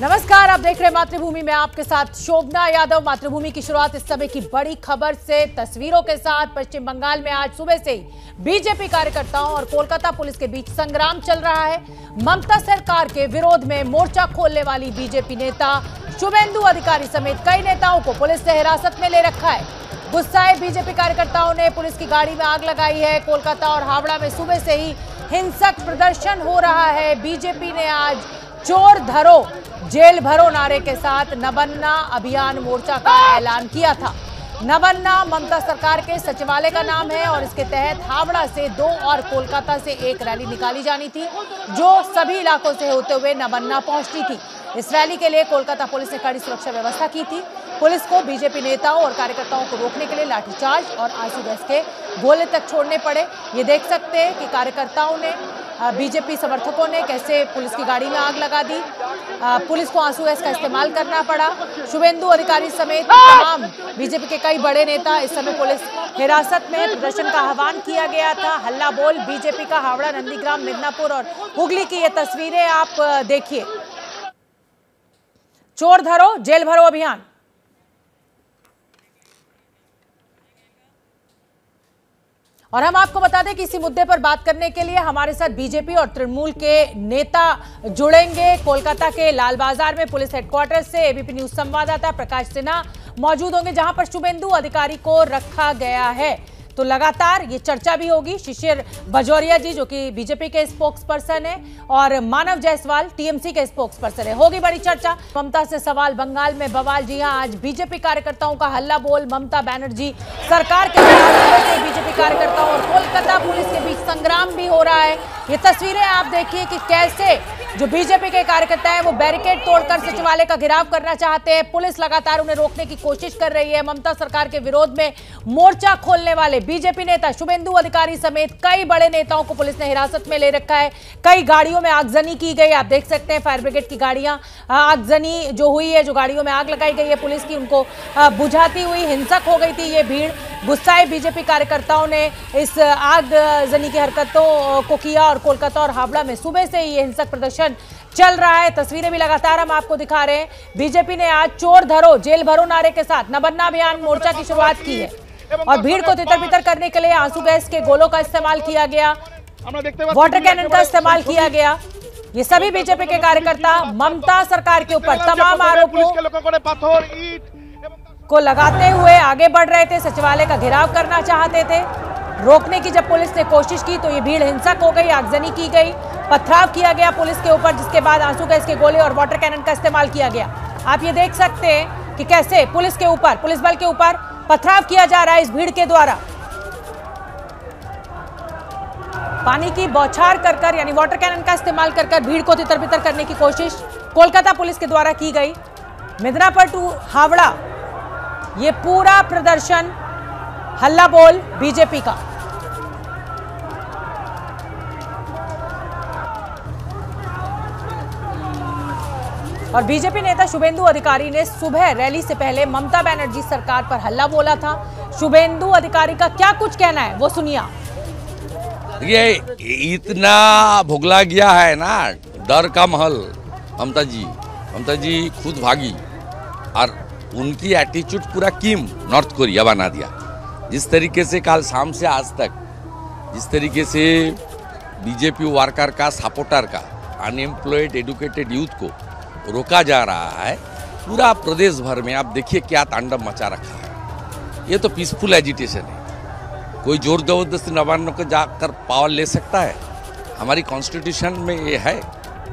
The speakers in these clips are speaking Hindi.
नमस्कार, आप देख रहे हैं मातृभूमि में आपके साथ शोभना यादव। मातृभूमि की शुरुआत इस समय की बड़ी खबर से तस्वीरों के साथ। पश्चिम बंगाल में आज सुबह से ही बीजेपी कार्यकर्ताओं और कोलकाता पुलिस के बीच संग्राम चल रहा है। ममता सरकार के विरोध में मोर्चा खोलने वाली बीजेपी नेता शुभेंदु अधिकारी समेत कई नेताओं को पुलिस ने हिरासत में ले रखा है। गुस्साए बीजेपी कार्यकर्ताओं ने पुलिस की गाड़ी में आग लगाई है। कोलकाता और हावड़ा में सुबह से ही हिंसक प्रदर्शन हो रहा है। बीजेपी ने आज चोर धरो जेल भरो नारे के साथ नबन्ना अभियान मोर्चा का ऐलान किया था। नबन्ना ममता सरकार के सचिवालय का नाम है और इसके तहत हावड़ा से 2 और कोलकाता से 1 रैली निकाली जानी थी, जो सभी इलाकों से होते हुए नबन्ना पहुंचती थी। इस रैली के लिए कोलकाता पुलिस ने कड़ी सुरक्षा व्यवस्था की थी। पुलिस को बीजेपी नेताओं और कार्यकर्ताओं को रोकने के लिए लाठीचार्ज और आंसू गैस के गोले तक छोड़ने पड़े। ये देख सकते हैं कि कार्यकर्ताओं ने, बीजेपी समर्थकों ने कैसे पुलिस की गाड़ी में आग लगा दी। पुलिस को आंसू गैस का इस्तेमाल करना पड़ा। शुभेंदु अधिकारी समेत तमाम बीजेपी के कई बड़े नेता इस समय पुलिस हिरासत में। प्रदर्शन का आह्वान किया गया था। हल्ला बोल बीजेपी का हावड़ा, नंदीग्राम, मिदनापुर और हुगली की ये तस्वीरें आप देखिए। चोर धरो जेल भरो अभियान। और हम आपको बता दें कि इसी मुद्दे पर बात करने के लिए हमारे साथ बीजेपी और तृणमूल के नेता जुड़ेंगे। कोलकाता के लाल बाजार में पुलिस हेडक्वार्टर से एबीपी न्यूज संवाददाता प्रकाश सिन्हा मौजूद होंगे, जहां पर शुभेंदु अधिकारी को रखा गया है। तो लगातार ये चर्चा भी होगी। शिशिर बजौरिया जी जो कि बीजेपी के स्पोक्स पर्सन है और मानव जायसवाल टीएमसी के स्पोक्स पर्सन है। होगी बड़ी चर्चा। ममता से सवाल, बंगाल में बवाल। जी हां, आज बीजेपी कार्यकर्ताओं का हल्ला बोल। ममता बनर्जी सरकार के खिलाफ बीजेपी कार्यकर्ताओं और कोलकाता पुलिस के बीच संग्राम भी हो रहा है। ये तस्वीरें आप देखिए कि कैसे जो बीजेपी के कार्यकर्ता हैं वो बैरिकेड तोड़कर सचिवालय का घेराव करना चाहते हैं। पुलिस लगातार उन्हें रोकने की कोशिश कर रही है। ममता सरकार के विरोध में मोर्चा खोलने वाले बीजेपी नेता शुभेंदु अधिकारी समेत कई बड़े नेताओं को पुलिस ने हिरासत में ले रखा है। कई गाड़ियों में आगजनी की गई। आप देख सकते हैं फायर ब्रिगेड की गाड़ियां, आगजनी जो हुई है, जो गाड़ियों में आग लगाई गई है पुलिस की, उनको बुझाती हुई हिंसक हो गई थी ये भीड़। गुस्साए बीजेपी कार्यकर्ताओं ने इस आगजनी की हरकतों को किया और कोलकाता और हावड़ा में सुबह से ही ये हिंसक प्रदर्शन चल रहा है। तस्वीरें भी लगातार हम आपको दिखा रहे हैं। बीजेपी ने आज चोर धरो जेल भरो नारे के साथ नबन्ना अभियान मोर्चा की शुरुआत की है और भीड़ को तितर बितर करने के लिए आंसू गैस के गोलों का इस्तेमाल किया गया, वाटर कैनन का इस्तेमाल किया गया। ये सभी बीजेपी के कार्यकर्ता ममता सरकार के ऊपर तमाम आरोपों को लगाते हुए आगे बढ़ रहे थे। सचिवालय का घेराव करना चाहते थे। रोकने की जब पुलिस ने कोशिश की तो ये भीड़ हिंसक हो गई, आगजनी की गई, पथराव किया गया पुलिस के ऊपर, जिसके बाद आंसू गैस के गोले और वाटर कैनन का इस्तेमाल किया गया। आप ये देख सकते हैं कि कैसे पुलिस के ऊपर, पुलिस बल के ऊपर पथराव किया जा रहा है इस भीड़ के द्वारा। पानी की बौछार कर यानी वाटर कैनन का इस्तेमाल कर भीड़ को तितर बितर करने की कोशिश कोलकाता पुलिस के द्वारा की गई। मिदनापुर टू हावड़ा ये पूरा प्रदर्शन हल्ला बोल बीजेपी का। और बीजेपी नेता शुभेंदु अधिकारी ने सुबह रैली से पहले ममता बनर्जी सरकार पर हल्ला बोला था। शुभेंदु अधिकारी का क्या कुछ कहना है वो सुनिए। ये इतना भुगला गया है ना, डर का महल। ममता जी खुद भागी और उनकी एटीट्यूड पूरा किम नॉर्थ कोरिया बना दिया। जिस तरीके से कल शाम से आज तक जिस तरीके से बीजेपी वर्कर का, सपोर्टर का, अनएम्प्लॉयड एडुकेटेड यूथ को रोका जा रहा है पूरा प्रदेश भर में, आप देखिए क्या तांडव मचा रखा है। ये तो पीसफुल एजिटेशन है। कोई जोर जबरदस्ती नवान्नों को जाकर पावर ले सकता है? हमारी कॉन्स्टिट्यूशन में ये है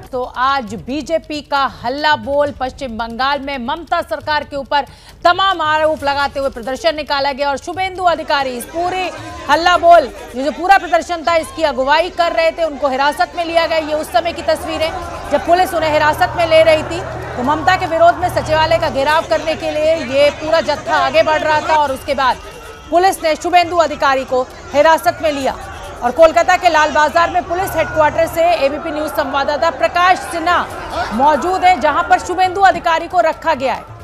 तो आज बीजेपी का हल्ला बोल पश्चिम बंगाल में ममता सरकार के ऊपर तमाम आरोप लगाते हुए प्रदर्शन निकाला गया और शुभेंदु अधिकारी इस पूरे हल्ला बोल ये जो पूरा प्रदर्शन था इसकी अगुवाई कर रहे थे। उनको हिरासत में लिया गया। ये उस समय की तस्वीरें जब पुलिस उन्हें हिरासत में ले रही थी तो ममता के विरोध में सचिवालय का घेराव करने के लिए ये पूरा जत्था आगे बढ़ रहा था और उसके बाद पुलिस ने शुभेंदु अधिकारी को हिरासत में लिया। और कोलकाता के लाल बाजार में पुलिस हेडक्वार्टर से एबीपी न्यूज संवाददाता प्रकाश सिन्हा मौजूद है जहां पर शुभेंदु अधिकारी को रखा गया है।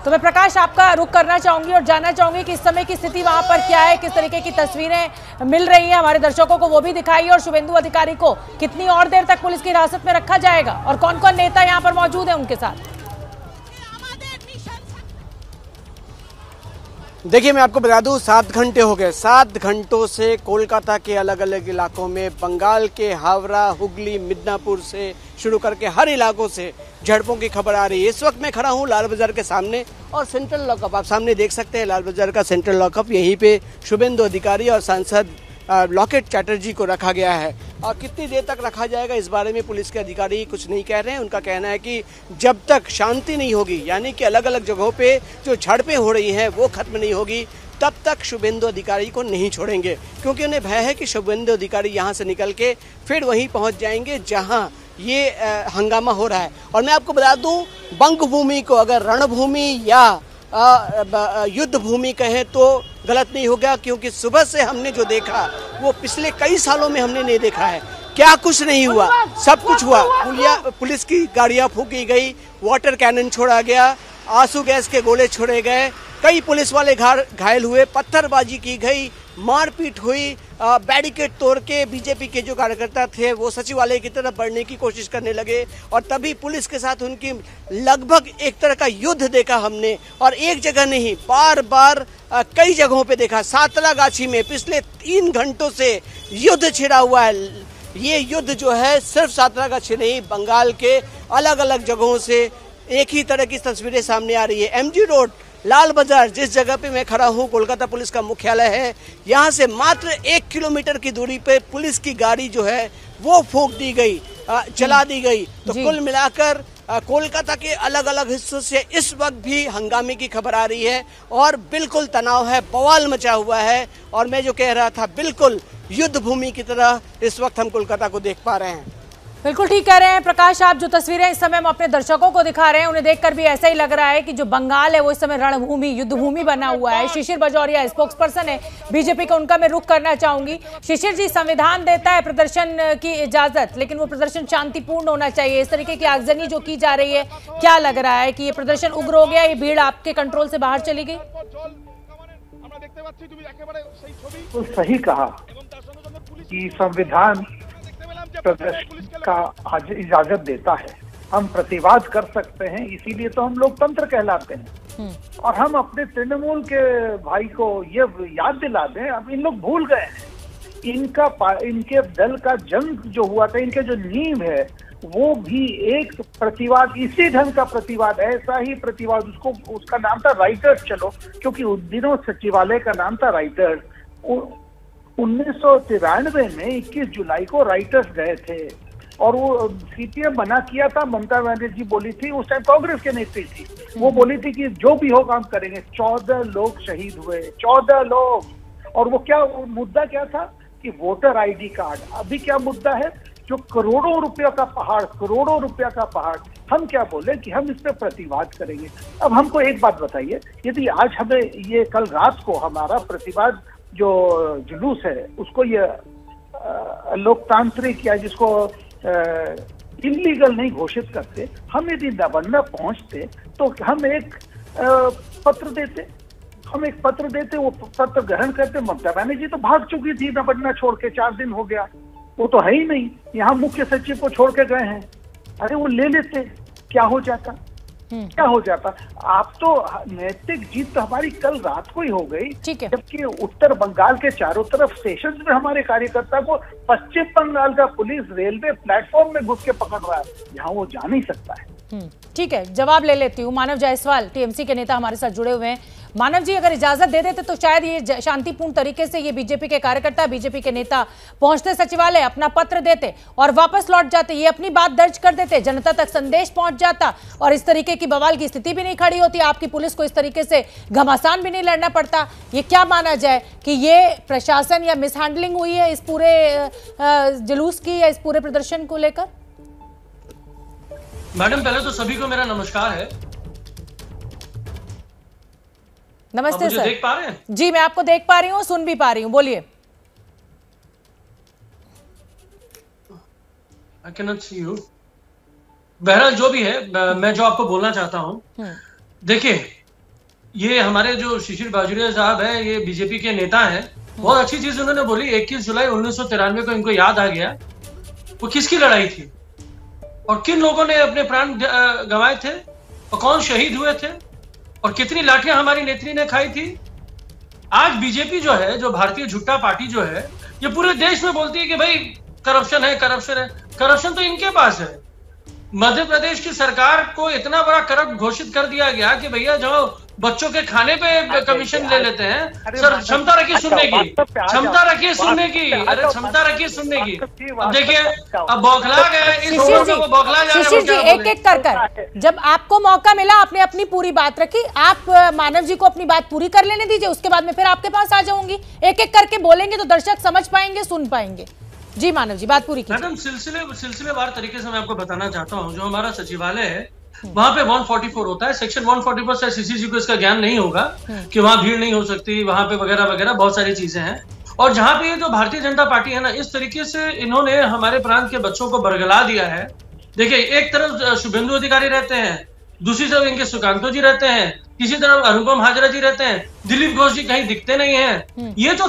तो मैं प्रकाश आपका रुख करना चाहूंगी और जानना चाहूंगी कि इस समय की स्थिति वहां पर क्या है, किस तरीके की तस्वीरें मिल रही हैं हमारे दर्शकों को, वो भी दिखाइए। और शुभेंदु अधिकारी को कितनी और देर तक पुलिस की हिरासत में रखा जाएगा और कौन कौन नेता यहाँ पर मौजूद है उनके साथ? देखिए, मैं आपको बता दूं 7 घंटे हो गए। 7 घंटों से कोलकाता के अलग अलग इलाकों में, बंगाल के हावड़ा, हुगली, मिदनापुर से शुरू करके हर इलाकों से झड़पों की खबर आ रही है। इस वक्त मैं खड़ा हूं लाल बाजार के सामने और सेंट्रल लॉकअप आप सामने देख सकते हैं। लाल बाजार का सेंट्रल लॉकअप, यहीं पे शुभेंदु अधिकारी और सांसद लॉकेट चैटर्जी को रखा गया है। और कितनी देर तक रखा जाएगा इस बारे में पुलिस के अधिकारी कुछ नहीं कह रहे हैं। उनका कहना है कि जब तक शांति नहीं होगी, यानी कि अलग अलग जगहों पे जो झड़पें हो रही हैं वो खत्म नहीं होगी, तब तक शुभेंदु अधिकारी को नहीं छोड़ेंगे। क्योंकि उन्हें भय है कि शुभेंदु अधिकारी यहाँ से निकल के फिर वहीं पहुँच जाएंगे जहाँ ये हंगामा हो रहा है। और मैं आपको बता दूँ, बंग भूमि को अगर रणभूमि या युद्ध भूमि कहें तो गलत नहीं होगा, क्योंकि सुबह से हमने जो देखा वो पिछले कई सालों में हमने नहीं देखा है। क्या कुछ नहीं हुआ, सब कुछ हुआ। पुलिस की गाड़ियां फूकी गई, वाटर कैनन छोड़ा गया, आंसू गैस के गोले छोड़े गए, कई पुलिस वाले घायल हुए, पत्थरबाजी की गई, मारपीट हुई, बैरिकेड तोड़ के बीजेपी के जो कार्यकर्ता थे वो सचिवालय की तरफ बढ़ने की कोशिश करने लगे। और तभी पुलिस के साथ उनकी लगभग एक तरह का युद्ध देखा हमने। और एक जगह नहीं, बार बार कई जगहों पे देखा। सातलागाछी में पिछले 3 घंटों से युद्ध छिड़ा हुआ है। ये युद्ध जो है सिर्फ सातलागाछी नहीं, बंगाल के अलग अलग जगहों से एक ही तरह की तस्वीरें सामने आ रही है। एमजी रोड, लाल बाजार, जिस जगह पे मैं खड़ा हूँ, कोलकाता पुलिस का मुख्यालय है, यहाँ से मात्र 1 किलोमीटर की दूरी पे पुलिस की गाड़ी जो है वो फूंक दी गई, जला दी गई। तो कुल मिलाकर कोलकाता के अलग अलग हिस्सों से इस वक्त भी हंगामे की खबर आ रही है और बिल्कुल तनाव है, बवाल मचा हुआ है। और मैं जो कह रहा था, बिल्कुल युद्ध भूमि की तरह इस वक्त हम कोलकाता को देख पा रहे हैं। बिल्कुल ठीक कह रहे हैं प्रकाश आप। जो तस्वीरें इस समय हम अपने दर्शकों को दिखा रहे हैं उन्हें देखकर भी ऐसा ही लग रहा है कि जो बंगाल है वो इस समय रणभूमि, युद्ध भूमि बना हुआ है। शिशिर बजौरिया स्पोक्स पर्सन है बीजेपी का, उनका मैं रुख करना चाहूंगी। शिशिर जी, संविधान देता है प्रदर्शन की इजाजत, लेकिन वो प्रदर्शन शांतिपूर्ण होना चाहिए। इस तरीके की आगजनी जो की जा रही है, क्या लग रहा है कि ये प्रदर्शन उग्र हो गया, ये भीड़ आपके कंट्रोल से बाहर चली गई? तो सही कहा कि संविधान प्रदर्शन का इजाजत देता है, हम प्रतिवाद कर सकते हैं, इसीलिए तो हम लोकतंत्र कहलाते हैं। और हम अपने तृणमूल के भाई को ये याद दिला दें, अब इन लोग भूल गए हैं इनके दल का जंग जो हुआ था, इनके जो नींव है वो भी एक प्रतिवाद, इसी ढंग का प्रतिवाद, ऐसा ही प्रतिवाद, उसका नाम था राइटर्स। चलो, क्योंकि उस दिनों सचिवालय का नाम था राइटर्स। 1993 में 21 जुलाई को राइटर्स गए थे और वो सीपीएम बना किया था। ममता बनर्जी बोली थी, उस टाइम कांग्रेस के नेत्री थी, वो बोली थी कि जो भी होगा हम करेंगे। 14 लोग शहीद हुए, 14 लोग। और वो क्या मुद्दा क्या था कि वोटर आईडी कार्ड। अभी क्या मुद्दा है? जो करोड़ों रुपया का पहाड़, हम क्या बोले कि हम इस पर प्रतिवाद करेंगे। अब हमको एक बात बताइए, यदि आज हमें ये कल रात को हमारा प्रतिवाद जो जुलूस है उसको ये लोकतांत्रिक या जिसको इलीगल नहीं घोषित करते, हम यदि नवन्ना पहुंचते तो हम एक पत्र देते, वो पत्र ग्रहण करते। ममता बनर्जी तो भाग चुकी थी नवन्ना छोड़ के, 4 दिन हो गया, वो तो है ही नहीं। यहाँ मुख्य सचिव को छोड़ के गए हैं, अरे वो ले लेते, क्या हो जाता? आप तो नैतिक जीत तो हमारी कल रात को ही हो गई, जबकि उत्तर बंगाल के चारों तरफ स्टेशन में हमारे कार्यकर्ता को पश्चिम बंगाल का पुलिस रेलवे प्लेटफॉर्म में घुस के पकड़ रहा है। यहाँ वो जा नहीं सकता है। ठीक है, जवाब ले लेती हूँ। मानव जायसवाल टीएमसी के नेता हमारे साथ जुड़े हुए हैं। मानव जी, अगर इजाजत दे देते तो शायद ये शांतिपूर्ण तरीके से ये बीजेपी के कार्यकर्ता, बीजेपी के नेता पहुंचते सचिवालय, अपना पत्र देते और वापस लौट जाते, ये अपनी बात दर्ज कर देते, जनता तक संदेश पहुंच जाता और इस तरीके की बवाल की स्थिति भी नहीं खड़ी होती, आपकी पुलिस को इस तरीके से घमासान भी नहीं लड़ना पड़ता। ये क्या माना जाए कि ये प्रशासन या मिसहैंडलिंग हुई है इस पूरे जुलूस की या इस पूरे प्रदर्शन को लेकर? मैडम, पहले तो सभी को मेरा नमस्कार है। नमस्ते सर। देख पा रहे हैं? जी, मैं आपको देख पा रही हूँ, सुन भी पा रही हूँ, बोलिए। I cannot see you. बहरहाल जो भी है, मैं जो आपको बोलना चाहता हूँ, देखिए, ये हमारे जो शिशिर बाजोरिया साहब है, ये बीजेपी के नेता हैं। बहुत अच्छी चीज उन्होंने बोली। 21 जुलाई 1993 को इनको याद आ गया वो किसकी लड़ाई थी और किन लोगों ने अपने प्राण गंवाए थे और कौन शहीद हुए थे और कितनी लाठियां हमारी नेत्री ने खाई थी। आज बीजेपी जो है, जो भारतीय झुट्टा पार्टी जो है, ये पूरे देश में बोलती है कि भाई करप्शन है, करप्शन है। करप्शन तो इनके पास है। मध्य प्रदेश की सरकार को इतना बड़ा करप्ट घोषित कर दिया गया कि भैया जो बच्चों के खाने पे कमीशन ले लेते हैं। सर, क्षमता रखिए सुनने की, क्षमता रखिए सुनने की, अरे क्षमता रखिए सुनने की। अब देखिए, अब बौखला गए, इस लोगों को बौखला जा रहा है। शिशिर जी, एक एक कर जब आपको मौका मिला आपने अपनी पूरी बात रखी। आप मानव जी को अपनी बात पूरी कर लेने दीजिए, उसके बाद में फिर आपके पास आ जाऊंगी। एक एक करके बोलेंगे तो दर्शक समझ पाएंगे, सुन पाएंगे। जी मानव जी, बात पूरी कीजिए। मैडम, सिलसिलेवार तरीके से मैं आपको बताना चाहता हूँ। जो हमारा सचिवालय है वहां पे 144 होता है। सेक्शन 144 से सीसी जी को इसका ज्ञान नहीं होगा कि वहां भीड़ नहीं हो सकती, वहां पे वगैरह वगैरह बहुत सारी चीजें हैं। और जहां पे ये जो भारतीय जनता पार्टी है ना, इस तरीके से इन्होंने हमारे प्रांत के बच्चों को बरगला दिया है। देखिए, एक तरफ शुभेंदु अधिकारी रहते हैं, दूसरी तरफ इनके सुकांतो जी रहते हैं, तीसरी तरफ अनुपम हाजरा जी रहते हैं, दिलीप घोष जी कहीं दिखते नहीं है। ये जो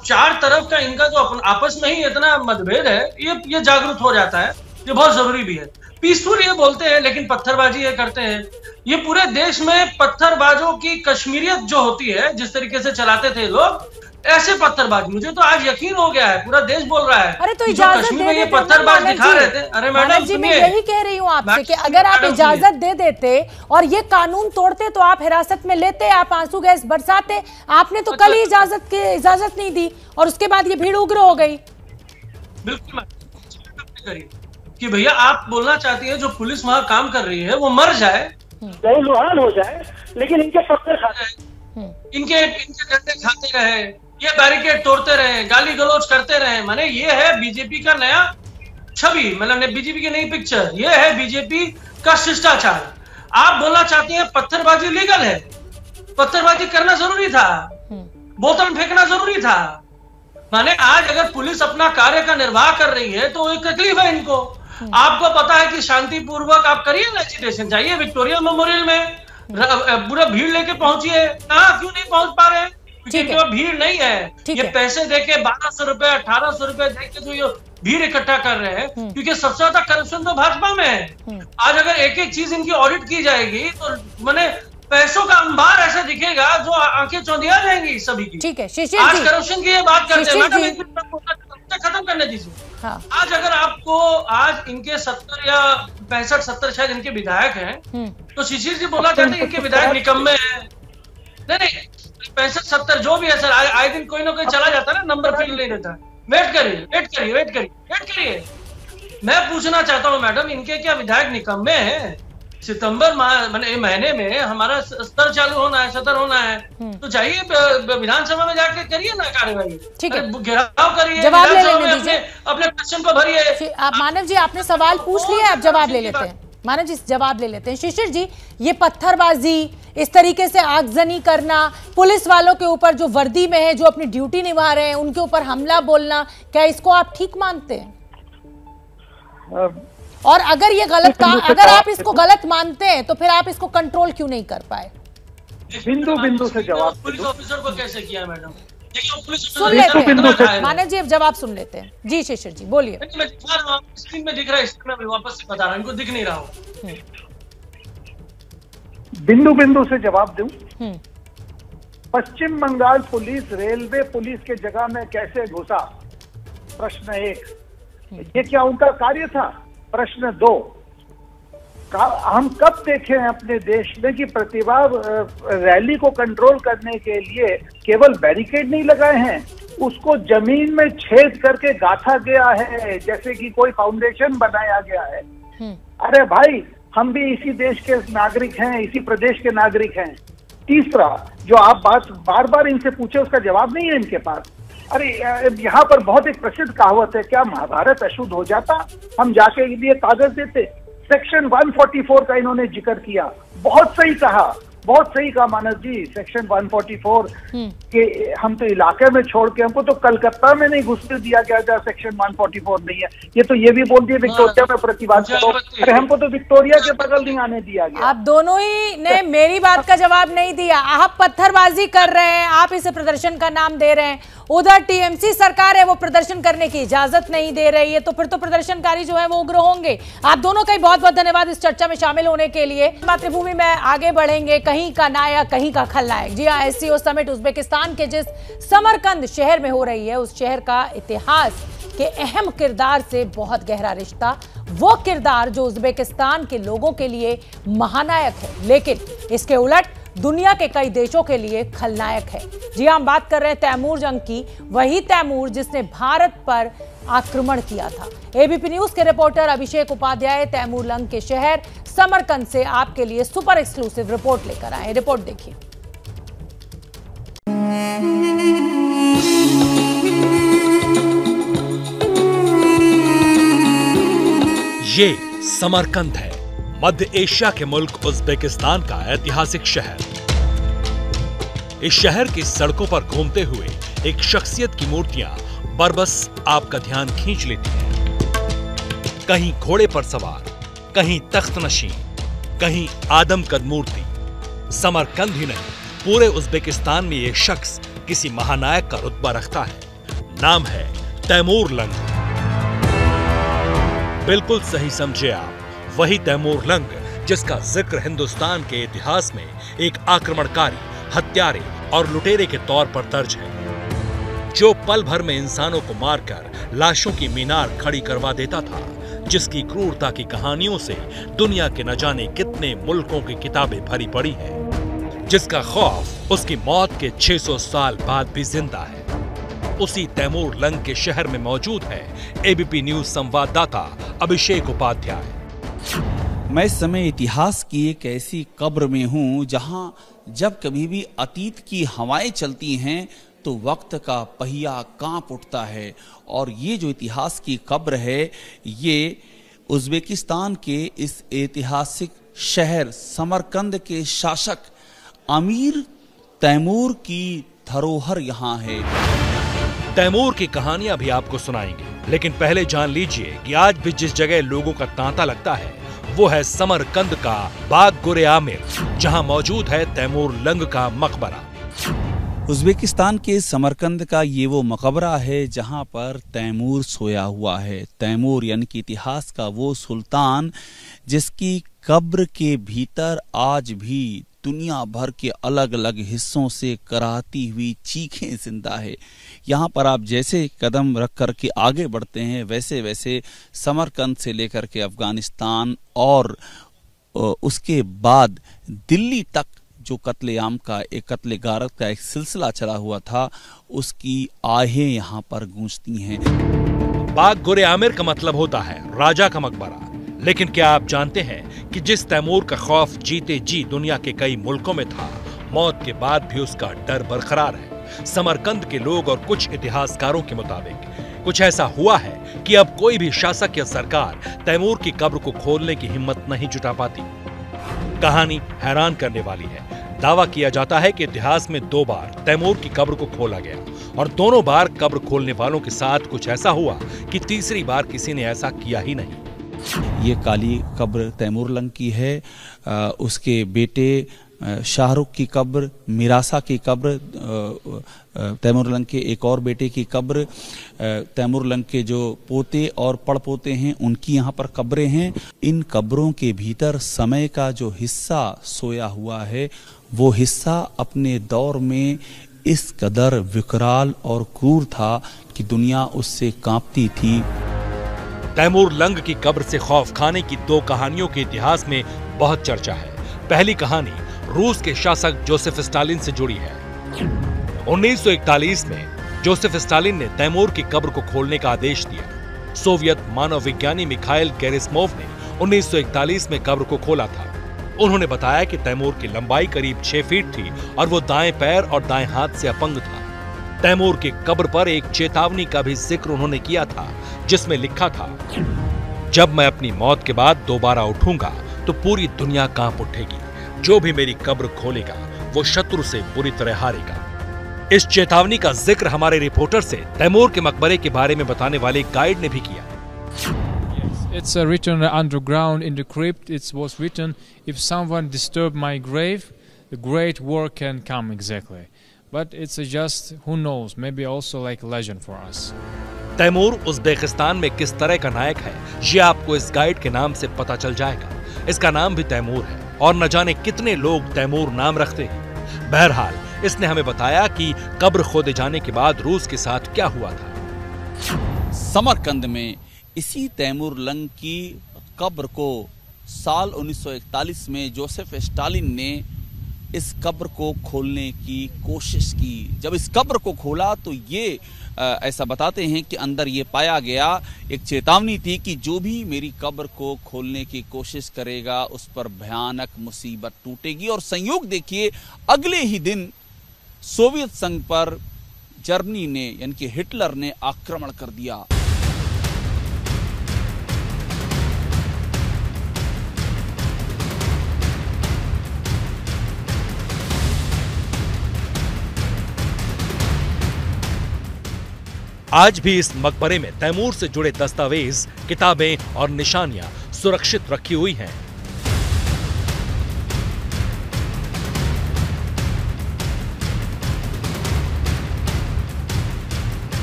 चार तरफ का इनका जो आपस में ही इतना मतभेद है, ये जागरूक हो जाता है। ये बहुत जरूरी भी है। पीसफुल ये बोलते हैं लेकिन पत्थरबाजी ये करते हैं। ये पूरे देश में पत्थरबाजों की कश्मीरियत जो होती है, जिस तरीके से चलाते थे लोग, ऐसे पत्थरबाज, मुझे तो आज यकीन हो गया है, पूरा देश बोल रहा है। अरे तो इजाजत दे देते, पत्थरबाज दिखा रहे थे। अरे मैडम जी, मैं यही कह रही हूँ आपसे कि अगर आप इजाजत दे देते और ये कानून तोड़ते तो आप हिरासत में लेते, आप आंसू गैस बरसाते। आपने तो कल ही इजाजत नहीं दी और उसके बाद ये भीड़ उग्र हो गई। बिल्कुल कि भैया, आप बोलना चाहती है जो पुलिस वहां काम कर रही है वो मर जाए, लहूलुहान हो जाए, लेकिन इनके पत्ते खाते, इनके डंडे खाते रहे, ये बैरिकेड तोड़ते रहे, गाली गलौज करते रहे। माने ये है बीजेपी का नया छवि, मतलब बीजेपी की नई पिक्चर। ये है बीजेपी का शिष्टाचार। आप बोलना चाहती हैं पत्थरबाजी लीगल है, पत्थरबाजी करना जरूरी था, बोतल फेंकना जरूरी था। माने आज अगर पुलिस अपना कार्य का निर्वाह कर रही है तो एक तकलीफ है इनको। आपको पता है कि शांतिपूर्वक आप करिए ना एजिटेशन, जाइए विक्टोरिया मेमोरियल में, पूरा भीड़ लेके पहुंचिए। क्यों नहीं पहुंच पा रहे हैं? क्योंकि भीड़ नहीं है। ये पैसे देके 1200 रुपए 1800 रुपए देके जो ये भीड़ इकट्ठा कर रहे हैं, क्योंकि सबसे ज्यादा करप्शन तो भाजपा में है। आज अगर एक एक चीज इनकी ऑडिट की जाएगी तो मैंने पैसों का अंबार ऐसा दिखेगा जो आंखें चौंधिया जाएंगी सभी की। ठीक है शिशिर आज जी, करप्शन की ये बात करते हैं मैडम, खत्म करने दीजिए। हाँ। आज अगर आपको आज इनके 70 या 65-70 शायद इनके विधायक हैं, तो शिशिर जी बोला चाहते हैं इनके विधायक निकम्मे हैं। नहीं 65-70 जो भी है सर, आए दिन कोई ना कोई चला जाता है ना, नंबर फिल नहीं देता। वेट करिए। मैं पूछना चाहता हूँ मैडम, इनके क्या विधायक निकम्मे हैं? सितंबर महीने में हमारा सत्र चालू होना है, सत्र होना है, तो जाइए विधानसभा में जाके करिए ना कार्यवाही, ठीक है, घेराव करिए, जवाब ले लेने दीजिए, अपने क्वेश्चन को भरिए। मानव जी, आपने सवाल पूछ लिया, आप जवाब ले लेते हैं। मानव जी जवाब ले लेते हैं। शिशिर जी, ये पत्थरबाजी, इस तरीके से आगजनी करना, पुलिस वालों के ऊपर जो वर्दी में है, जो अपनी ड्यूटी निभा रहे हैं, उनके ऊपर हमला बोलना, क्या इसको आप ठीक मानते हैं? और अगर ये गलत काम, अगर आप इसको गलत मानते हैं तो फिर आप इसको कंट्रोल क्यों नहीं कर पाए? बिंदु से जवाब पुलिस ऑफिसर को कैसे किया मैडम? सुन लेते हैं मानव जी, अब जवाब सुन लेते हैं। जी शिशिर जी बोलिए। मैं दिखा रहा हूं, स्क्रीन में दिख रहा है, स्क्रीन में वापस से बता रहा हूं, इनको दिख नहीं रहा हो। बिंदु से जवाब दूं। पश्चिम बंगाल पुलिस रेलवे पुलिस के जगह में कैसे घुसा? प्रश्न 1। ये क्या उनका कार्य था? प्रश्न 2। हम कब देखे हैं अपने देश में कि प्रतिभा रैली को कंट्रोल करने के लिए केवल बैरिकेड नहीं लगाए हैं, उसको जमीन में छेद करके गाथा गया है, जैसे कि कोई फाउंडेशन बनाया गया है। अरे भाई, हम भी इसी देश के नागरिक हैं, इसी प्रदेश के नागरिक हैं। तीसरा, जो आप बात बार बार इनसे पूछे उसका जवाब नहीं है इनके पास। अरे यहाँ पर बहुत एक प्रसिद्ध कहावत है, क्या महाभारत अशुद्ध हो जाता हम जाके लिए कागज देते? सेक्शन 144 का इन्होंने जिक्र किया, बहुत सही कहा, बहुत सही कहा मानस जी। सेक्शन 144 के हम तो इलाके में छोड़ के, हमको तो कलकत्ता में नहीं घुसने दिया गया जहाँ सेक्शन 144 नहीं है। ये तो ये भी बोल दिए विक्टोरिया में प्रतिवाद करो, अरे हमको तो विक्टोरिया के बगल नहीं आने दिया गया। आप दोनों ही ने मेरी बात का जवाब नहीं दिया। आप पत्थरबाजी कर रहे हैं, आप इसे प्रदर्शन का नाम दे रहे हैं, उधर टीएमसी सरकार है वो प्रदर्शन करने की इजाजत नहीं दे रही है, तो फिर तो प्रदर्शनकारी जो है वो उग्र होंगे। आप दोनों का बहुत बहुत धन्यवाद इस चर्चा में शामिल होने के लिए। मातृभूमि में आगे बढ़ेंगे, कहीं का नायक कहीं का खलनायक। जी हाँ, एससीओ समिट उज्बेकिस्तान के जिस समरकंद शहर में हो रही है, उस शहर का इतिहास के अहम किरदार से बहुत गहरा रिश्ता, वो किरदार जो उज्बेकिस्तान के लोगों के लिए महानायक है, लेकिन इसके उलट दुनिया के कई देशों के लिए खलनायक है। जी हम बात कर रहे हैं तैमूर जंग की, वही तैमूर जिसने भारत पर आक्रमण किया था। एबीपी न्यूज के रिपोर्टर अभिषेक उपाध्याय तैमूर लंग के शहर समरकंद से आपके लिए सुपर एक्सक्लूसिव रिपोर्ट लेकर आए। रिपोर्ट देखिए। ये समरकंद है, मध्य एशिया के मुल्क उज्बेकिस्तान का ऐतिहासिक शहर। इस शहर की सड़कों पर घूमते हुए एक शख्सियत की मूर्तियां बरबस आपका ध्यान खींच लेती हैं। कहीं घोड़े पर सवार, कहीं तख्त नशीं, कहीं आदमकद मूर्ति। समरकंद ही नहीं, पूरे उज्बेकिस्तान में ये शख्स किसी महानायक का रुतबा रखता है। नाम है तैमूर लंग। बिल्कुल सही समझे आप, वही तैमूर लंग जिसका जिक्र हिंदुस्तान के इतिहास में एक आक्रमणकारी, हत्यारे और लुटेरे के तौर पर दर्ज है, जो पल भर में इंसानों को मारकर लाशों की मीनार खड़ी करवा देता था, जिसकी क्रूरता की कहानियों से दुनिया के न जाने कितने मुल्कों की किताबें भरी पड़ी हैं, जिसका खौफ उसकी मौत के 600 साल बाद भी जिंदा है। उसी तैमूर लंग के शहर में मौजूद है एबीपी न्यूज संवाददाता अभिषेक उपाध्याय। मैं इस समय इतिहास की एक ऐसी कब्र में हूं जहां जब कभी भी अतीत की हवाएं चलती हैं तो वक्त का पहिया कांप उठता है। और ये जो इतिहास की कब्र है, ये उज्बेकिस्तान के इस ऐतिहासिक शहर समरकंद के शासक अमीर तैमूर की धरोहर यहाँ है। तैमूर की कहानियां भी आपको सुनाएंगे, लेकिन पहले जान लीजिए कि आज भी जिस जगह लोगों का तांता लगता है वो है समरकंद का बाग-गुर-ए-आमिर, जहां मौजूद है तैमूर लंग का मकबरा। उज्बेकिस्तान के समरकंद का ये वो मकबरा है जहां पर तैमूर सोया हुआ है। तैमूर यानी कि इतिहास का वो सुल्तान जिसकी कब्र के भीतर आज भी दुनिया भर के अलग अलग हिस्सों से कराहती हुई चीखें जिंदा है। यहाँ पर आप जैसे कदम रख कर के आगे बढ़ते हैं, वैसे वैसे समरकंद से लेकर के अफगानिस्तान और उसके बाद दिल्ली तक जो कत्लेआम का कत्ले गारत का एक सिलसिला चला हुआ था, उसकी आहें यहाँ पर गूंजती हैं। बाग-गुर-ए-आमिर का मतलब होता है राजा का मकबरा। लेकिन क्या आप जानते हैं कि जिस तैमूर का खौफ जीते जी दुनिया के कई मुल्कों में था, मौत के बाद भी उसका डर बरकरार है। समरकंद के लोग और कुछ इतिहासकारों के मुताबिक कुछ ऐसा हुआ है कि अब कोई भी शासक या सरकार तैमूर की कब्र को खोलने की हिम्मत नहीं जुटा पाती। कहानी हैरान करने वाली है। दावा किया जाता है कि इतिहास में 2 बार तैमूर की कब्र को खोला गया और दोनों बार कब्र खोलने वालों के साथ कुछ ऐसा हुआ कि तीसरी बार किसी ने ऐसा किया ही नहीं। ये काली कब्र तैमूर लंग की है। उसके बेटे शाहरुख की कब्र, मिरासा की कब्र, तैमूर लंग के एक और बेटे की कब्र, तैमूर लंग के जो पोते और पड़पोते हैं उनकी यहाँ पर कब्रें हैं। इन कब्रों के भीतर समय का जो हिस्सा सोया हुआ है, वो हिस्सा अपने दौर में इस कदर विकराल और क्रूर था कि दुनिया उससे कांपती थी। तैमूर लंग की कब्र से खौफ खाने की दो कहानियों के इतिहास में बहुत चर्चा है। पहली कहानी रूस के शासक जोसेफ स्टालिन से जुड़ी है। 1941 में जोसेफ स्टालिन ने तैमूर की कब्र को खोलने का आदेश दिया। सोवियत मानव विज्ञानी मिखाइल गेरिस्मोव ने 1941 में कब्र को खोला था। उन्होंने बताया कि तैमूर की लंबाई करीब 6 फीट थी और वो दाएं पैर और दाएं हाथ से अपंग था। तैमूर की कब्र पर एक चेतावनी का भी जिक्र उन्होंने किया था, जिसमें लिखा था, जब मैं अपनी मौत के बाद दोबारा उठूंगा तो पूरी दुनिया कांप उठेगी। जो भी मेरी कब्र खोलेगा वो शत्रु से बुरी तरह हारेगा। इस चेतावनी का जिक्र हमारे रिपोर्टर से तैमूर के मकबरे के बारे में बताने वाले गाइड ने भी किया। It's written underground in the crypt. It was written, if someone disturb my grave, the great war can come exactly. But it's just, who knows, maybe also like a legend for us. Timur Uzbekistan में किस तरह का नायक है, ये आपको इस गाइड के नाम से पता चल जाएगा। इसका नाम भी तैमूर है और न जाने कितने लोग तैमूर नाम रखते हैं। बहरहाल, इसने हमें बताया कि कब्र खोदे जाने के बाद रूस के साथ क्या हुआ था। समरकंद में इसी तैमूर लंग की कब्र को साल 1941 में जोसेफ स्टालिन ने इस कब्र को खोलने की कोशिश की। जब इस कब्र को खोला तो ये ऐसा बताते हैं कि अंदर ये पाया गया, एक चेतावनी थी कि जो भी मेरी कब्र को खोलने की कोशिश करेगा उस पर भयानक मुसीबत टूटेगी। और संयोग देखिए, अगले ही दिन सोवियत संघ पर जर्मनी ने यानी कि हिटलर ने आक्रमण कर दिया। आज भी इस मकबरे में तैमूर से जुड़े दस्तावेज, किताबें और निशानियां सुरक्षित रखी हुई हैं।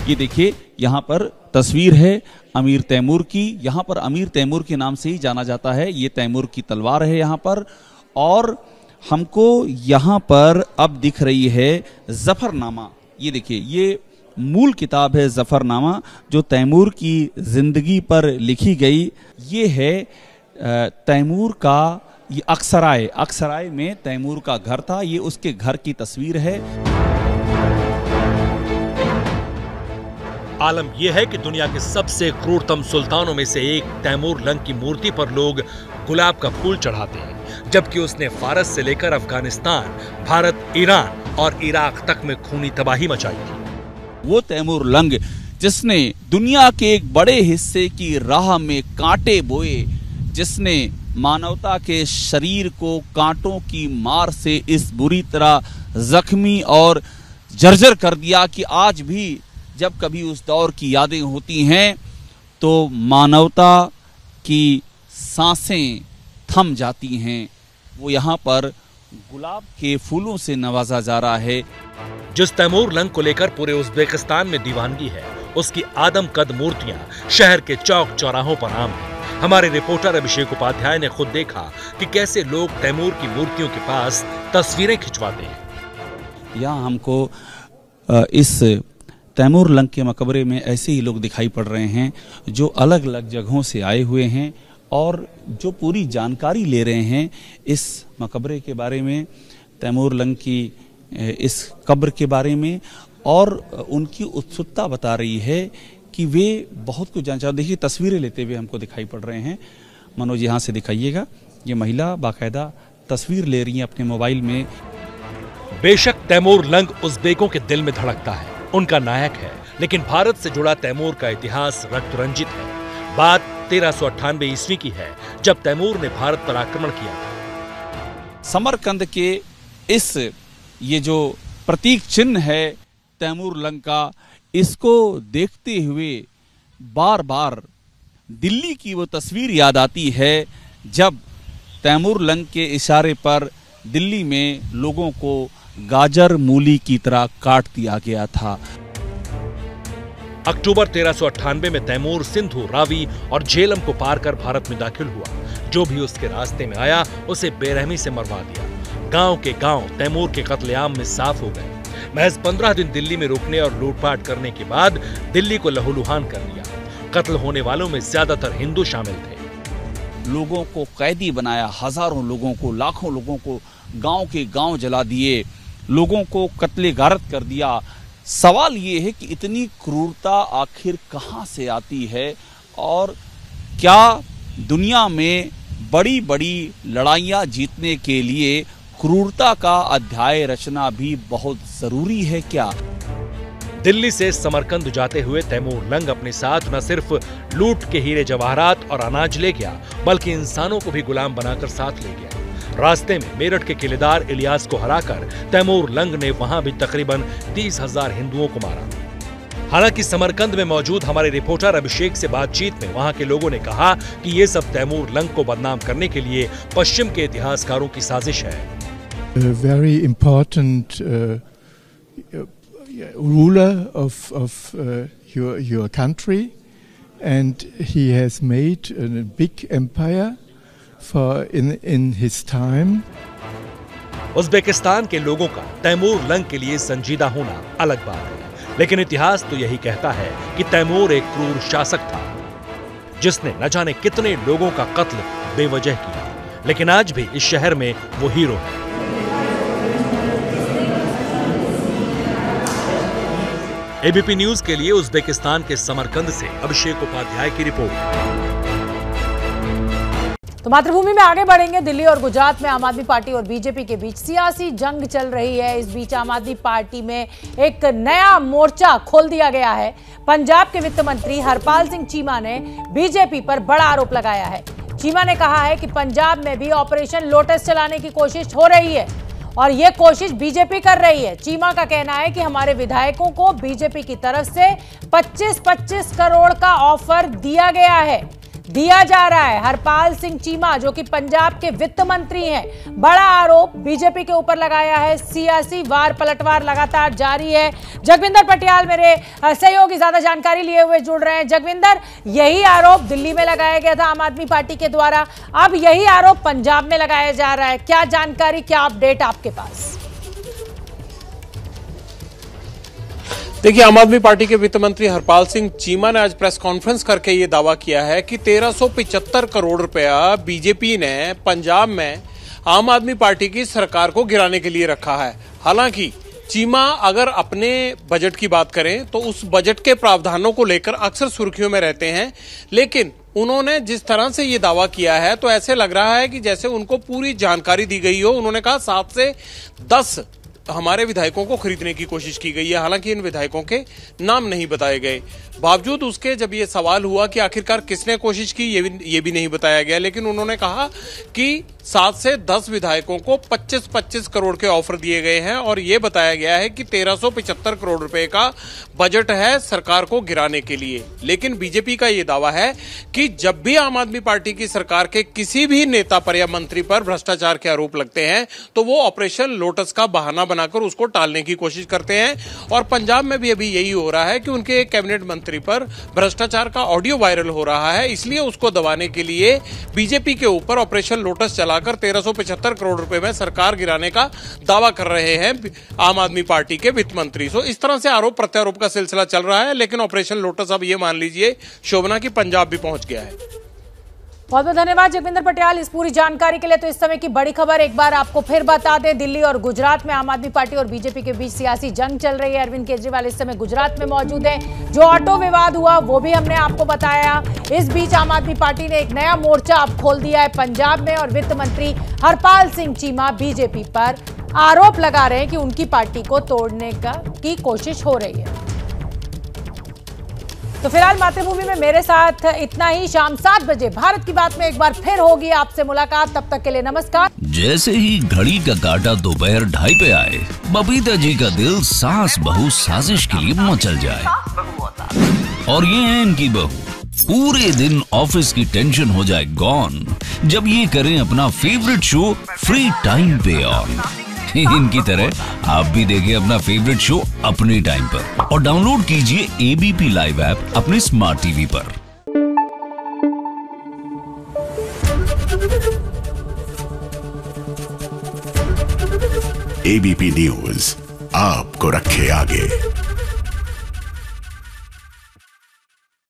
ये देखिए, यहाँ पर तस्वीर है अमीर तैमूर की। यहाँ पर अमीर तैमूर के नाम से ही जाना जाता है। ये तैमूर की तलवार है यहाँ पर। और हमको यहाँ पर अब दिख रही है जफरनामा। ये देखिए, ये मूल किताब है जफरनामा, जो तैमूर की जिंदगी पर लिखी गई। ये है तैमूर का, ये अक्सराय में तैमूर का घर था। ये उसके घर की तस्वीर है। आलम यह है कि दुनिया के सबसे क्रूरतम सुल्तानों में से एक तैमूर लंग की मूर्ति पर लोग गुलाब का फूल चढ़ाते हैं, जबकि उसने फारस से लेकर अफगानिस्तान, भारत, ईरान और इराक तक में खूनी तबाही मचाई थी। वो तैमूर लंग जिसने दुनिया के एक बड़े हिस्से की राह में कांटे बोए, जिसने मानवता के शरीर को कांटों की मार से इस बुरी तरह जख्मी और जर्जर कर दिया कि आज भी जब कभी उस दौर की यादें होती हैं तो मानवता की सांसें थम जाती हैं। वो यहाँ पर गुलाब के फूलों से नवाजा जा रहा है। जिस तैमूर लंग को लेकर पूरे उज़्बेकिस्तान में दीवानगी है, उसकी आदम कद मूर्तियां शहर के चौक चौराहों पर आम हैं। हमारे रिपोर्टर अभिषेक उपाध्याय ने खुद देखा कि कैसे लोग तैमूर की मूर्तियों के पास तस्वीरें खिंचवाते हैं। यहाँ हमको इस तैमूर लंग के मकबरे में ऐसे ही लोग दिखाई पड़ रहे हैं जो अलग अलग जगहों से आए हुए हैं और जो पूरी जानकारी ले रहे हैं इस मकबरे के बारे में, तैमूर लंग की इस कब्र के बारे में, और उनकी उत्सुकता बता रही है कि वे बहुत कुछ जानते हैं। देखिए, तस्वीरें लेते हुए हमको दिखाई पड़ रहे हैं। मनोज, यहाँ से दिखाइएगा। ये महिला बाकायदा तस्वीर ले रही है अपने मोबाइल में। बेशक तैमूर लंग उज़्बेकों के दिल में धड़कता है, उनका नायक है, लेकिन भारत से जुड़ा तैमूर का इतिहास रक्त रंजित है। बात 1398 ईस्वी की है, जब तैमूर ने भारत पर आक्रमण किया था। समरकंद के इस ये जो प्रतीक चिन्ह है तैमूर लंग का, इसको देखते हुए बार बार दिल्ली की वो तस्वीर याद आती है जब तैमूर लंग के इशारे पर दिल्ली में लोगों को गाजर मूली की तरह काट दिया गया था। अक्टूबर 1398 में तैमूर सिंधु, रावी और झेलम को पार कर भारत में दाखिल हुआ। जो भी उसके रास्ते में आया उसे बेरहमी से मरवा दिया। गांव के गांव तैमूर के कत्लेआम में साफ हो गए। महज 15 दिन दिल्ली में रुकने और लूटपाट करने के बाद दिल्ली को लहूलुहान कर दिया। कत्ल होने वालों में ज्यादातर हिंदू शामिल थे। लोगों को कैदी बनाया, हजारों लोगों को, लाखों लोगों को गांव के गांव जला दिए, लोगों को कत्ले गारत कर दिया। सवाल ये है कि इतनी क्रूरता आखिर कहां से आती है और क्या दुनिया में बड़ी बड़ी लड़ाइयां जीतने के लिए क्रूरता का अध्याय रचना भी बहुत जरूरी है क्या? दिल्ली से समरकंद जाते हुए तैमूर लंग अपने साथ न सिर्फ लूट के हीरे जवाहरात और अनाज ले गया, बल्कि इंसानों को भी गुलाम बनाकर साथ ले गया। रास्ते में मेरठ के किलेदार इलियास को हराकर तैमूर लंग ने वहां भी तकरीबन 30,000 हिंदुओं को मारा। हालांकि समरकंद में मौजूद हमारे रिपोर्टर अभिषेक से बातचीत में वहां के लोगों ने कहा कि ये सब तैमूर लंग को बदनाम करने के लिए पश्चिम के इतिहासकारों की साजिश है। Very important ruler of your country, and he has made a big empire for in his time. Uzbekistan के लोगों का तैमूर लंग के लिए संजीदा होना अलग बात है, लेकिन इतिहास तो यही कहता है कि तैमूर एक क्रूर शासक था जिसने न जाने कितने लोगों का कत्ल बेवजह किया, लेकिन आज भी इस शहर में वो हीरो है। एबीपी न्यूज के लिए उज्बेकिस्तान के समरकंद से अभिषेक उपाध्याय की रिपोर्ट। तो मातृभूमि में आगे बढ़ेंगे। दिल्ली और गुजरात में आम आदमी पार्टी और बीजेपी के बीच सियासी जंग चल रही है। इस बीच आम आदमी पार्टी में एक नया मोर्चा खोल दिया गया है। पंजाब के वित्त मंत्री हरपाल सिंह चीमा ने बीजेपी पर बड़ा आरोप लगाया है। चीमा ने कहा है कि पंजाब में भी ऑपरेशन लोटस चलाने की कोशिश हो रही है और ये कोशिश बीजेपी कर रही है। चीमा का कहना है कि हमारे विधायकों को बीजेपी की तरफ से 25-25 करोड़ का ऑफर दिया जा रहा है। हरपाल सिंह चीमा जो कि पंजाब के वित्त मंत्री हैं, बड़ा आरोप बीजेपी के ऊपर लगाया है। सियासी वार पलटवार लगातार जारी है। जगविंदर पटियाल मेरे सहयोगी ज्यादा जानकारी लिए हुए जुड़ रहे हैं। जगविंदर, यही आरोप दिल्ली में लगाया गया था आम आदमी पार्टी के द्वारा, अब यही आरोप पंजाब में लगाया जा रहा है। क्या जानकारी, क्या अपडेट आपके पास? देखिए, आम आदमी पार्टी के वित्त मंत्री हरपाल सिंह चीमा ने आज प्रेस कॉन्फ्रेंस करके ये दावा किया है कि 1375 करोड़ रुपया बीजेपी ने पंजाब में आम आदमी पार्टी की सरकार को गिराने के लिए रखा है। हालांकि चीमा अगर अपने बजट की बात करें तो उस बजट के प्रावधानों को लेकर अक्सर सुर्खियों में रहते हैं, लेकिन उन्होंने जिस तरह से ये दावा किया है तो ऐसे लग रहा है कि जैसे उनको पूरी जानकारी दी गई हो। उन्होंने कहा 7 से 10 हमारे विधायकों को खरीदने की कोशिश की गई है। हालांकि इन विधायकों के नाम नहीं बताए गए। बावजूद उसके जब ये सवाल हुआ कि आखिरकार किसने कोशिश की, ये भी नहीं बताया गया, लेकिन उन्होंने कहा कि 7 से 10 विधायकों को 25-25 करोड़ के ऑफर दिए गए हैं और ये बताया गया है कि 1375 करोड़ रुपए का बजट है सरकार को गिराने के लिए। लेकिन बीजेपी का ये दावा है कि जब भी आम आदमी पार्टी की सरकार के किसी भी नेता पर या मंत्री पर भ्रष्टाचार के आरोप लगते हैं तो वो ऑपरेशन लोटस का बहाना बनाकर उसको टालने की कोशिश करते हैं। और पंजाब में भी अभी यही हो रहा है कि उनके एक कैबिनेट मंत्री पर भ्रष्टाचार का ऑडियो वायरल हो रहा है, इसलिए उसको दबाने के लिए बीजेपी के ऊपर ऑपरेशन लोटस चलाकर 1375 करोड़ रुपए में सरकार गिराने का दावा कर रहे हैं आम आदमी पार्टी के वित्त मंत्री। सो इस तरह से आरोप प्रत्यारोप का सिलसिला चल रहा है, लेकिन ऑपरेशन लोटस अब ये मान लीजिए शोभना की पंजाब भी पहुंच गया है। बहुत बहुत धन्यवाद जगविंदर पटियाल इस पूरी जानकारी के लिए। तो इस समय की बड़ी खबर एक बार आपको फिर बता दें, दिल्ली और गुजरात में आम आदमी पार्टी और बीजेपी के बीच सियासी जंग चल रही है। अरविंद केजरीवाल इस समय गुजरात में मौजूद हैं। जो ऑटो विवाद हुआ वो भी हमने आपको बताया। इस बीच आम आदमी पार्टी ने एक नया मोर्चा अब खोल दिया है पंजाब में और वित्त मंत्री हरपाल सिंह चीमा बीजेपी पर आरोप लगा रहे हैं कि उनकी पार्टी को तोड़ने की कोशिश हो रही है। तो फिलहाल मातृभूमि में मेरे साथ इतना ही। शाम 7 बजे भारत की बात में एक बार फिर होगी आपसे मुलाकात। तब तक के लिए नमस्कार। जैसे ही घड़ी का काटा दोपहर 2:30 पे आए, बबीता जी का दिल सास बहू साजिश के लिए मचल जाए। और ये है इनकी बहू, पूरे दिन ऑफिस की टेंशन हो जाए गॉन जब ये करें अपना फेवरेट शो फ्री टाइम पे ऑन। इनकी तरह आप भी देखिए अपना फेवरेट शो अपने टाइम पर और डाउनलोड कीजिए एबीपी लाइव ऐप अपने स्मार्ट टीवी पर। एबीपी न्यूज आपको रखे आगे।